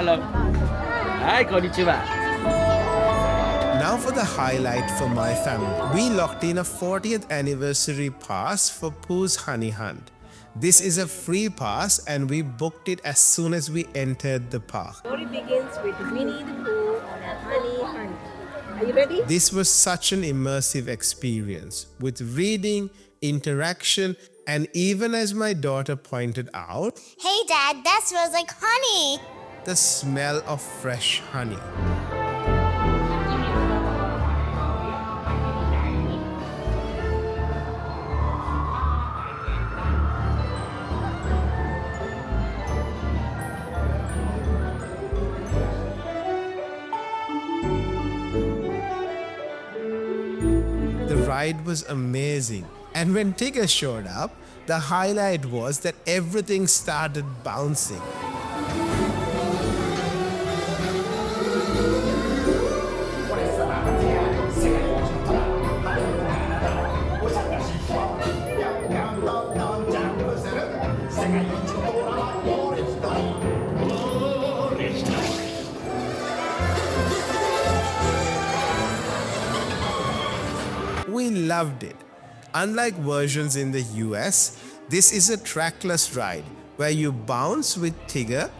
hello. Hi, konnichiwa. Now for the highlight for my family. We locked in a 40th anniversary pass for Pooh's Honey Hunt. This is a free pass and we booked it as soon as we entered the park. The story begins with Winnie the Pooh on a honey hunt. Are you ready? This was such an immersive experience with reading, interaction, and even as my daughter pointed out, Hey Dad, that smells like honey! the smell of fresh honey. The ride was amazing. And when Tigger showed up, the highlight was that everything started bouncing. We loved it. Unlike versions in the US, this is a trackless ride where you bounce with Tigger,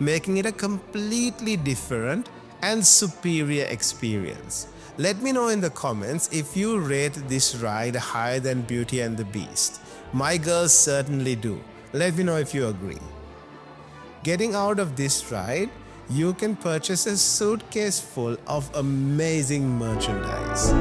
making it a completely different and superior experience. Let me know in the comments if you rate this ride higher than Beauty and the Beast. My girls certainly do. Let me know if you agree. Getting out of this ride, you can purchase a suitcase full of amazing merchandise.